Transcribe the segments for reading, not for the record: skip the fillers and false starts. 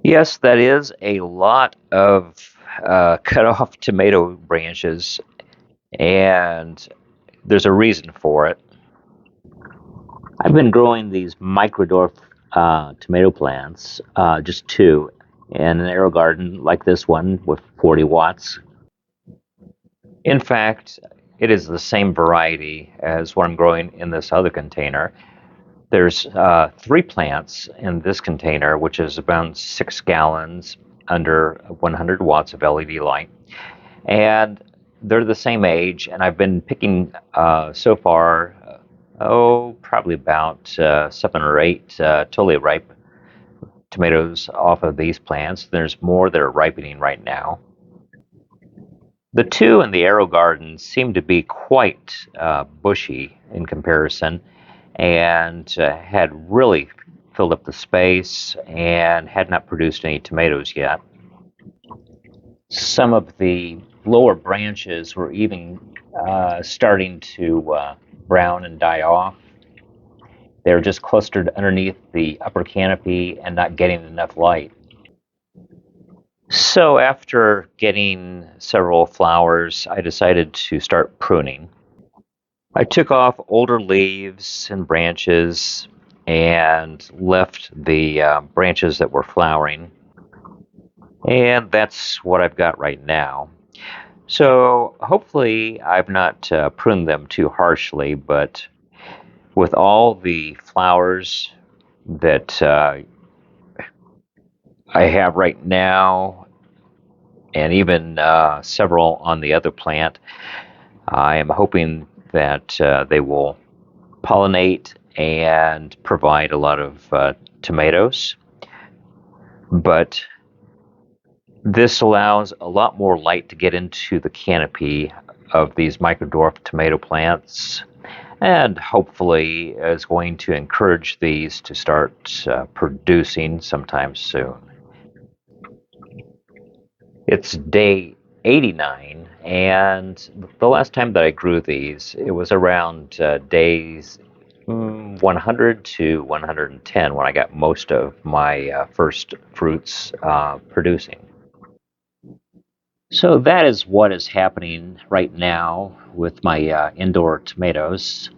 Yes, that is a lot of cut off tomato branches, and there's a reason for it. I've been growing these micro-dwarf tomato plants, just two, in an Aerogarden like this one with 40 watts. In fact, it is the same variety as what I'm growing in this other container. There's three plants in this container, which is about 6 gallons under 100 watts of LED light. And they're the same age, and I've been picking so far, probably about 7 or 8 totally ripe tomatoes off of these plants. There's more that are ripening right now. The two in the Aero Garden seem to be quite bushy in comparison and had really filled up the space and had not produced any tomatoes yet. Some of the lower branches were even starting to brown and die off. They were just clustered underneath the upper canopy and not getting enough light. So after getting several flowers, I decided to start pruning. I took off older leaves and branches and left the branches that were flowering. And that's what I've got right now. So hopefully I've not pruned them too harshly, but with all the flowers that I have right now, and even several on the other plant, I am hoping that they will pollinate and provide a lot of tomatoes. But this allows a lot more light to get into the canopy of these micro-dwarf tomato plants, and hopefully is going to encourage these to start producing sometime soon. It's day 89, and the last time that I grew these, it was around days 100 to 110 when I got most of my first fruits producing. So that is what is happening right now with my indoor tomatoes.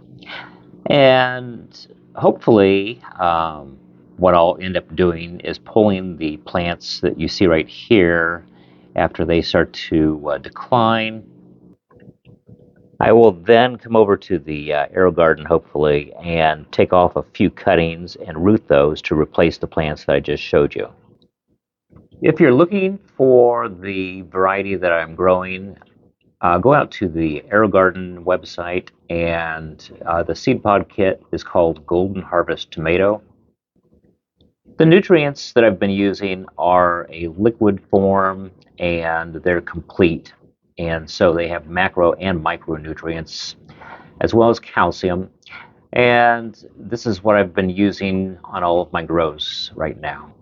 And hopefully, what I'll end up doing is pulling the plants that you see right here after they start to decline. I will then come over to the Aero Garden, hopefully, and take off a few cuttings and root those to replace the plants that I just showed you. If you're looking for the variety that I'm growing, go out to the Aerogarden website, and the seed pod kit is called Golden Harvest Tomato. The nutrients that I've been using are a liquid form, and they're complete. And so they have macro and micronutrients, as well as calcium. And this is what I've been using on all of my grows right now.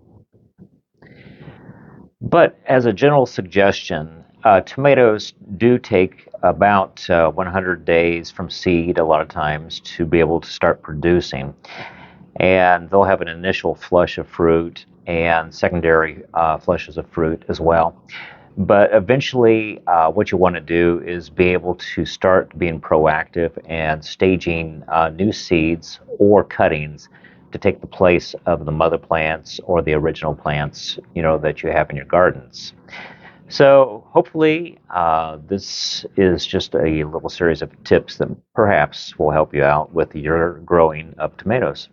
But as a general suggestion, tomatoes do take about 100 days from seed a lot of times to be able to start producing. And they'll have an initial flush of fruit and secondary flushes of fruit as well. But eventually, what you want to do is be able to start being proactive and staging new seeds or cuttings to take the place of the mother plants or the original plants, that you have in your gardens. So hopefully, this is just a little series of tips that perhaps will help you out with your growing of tomatoes.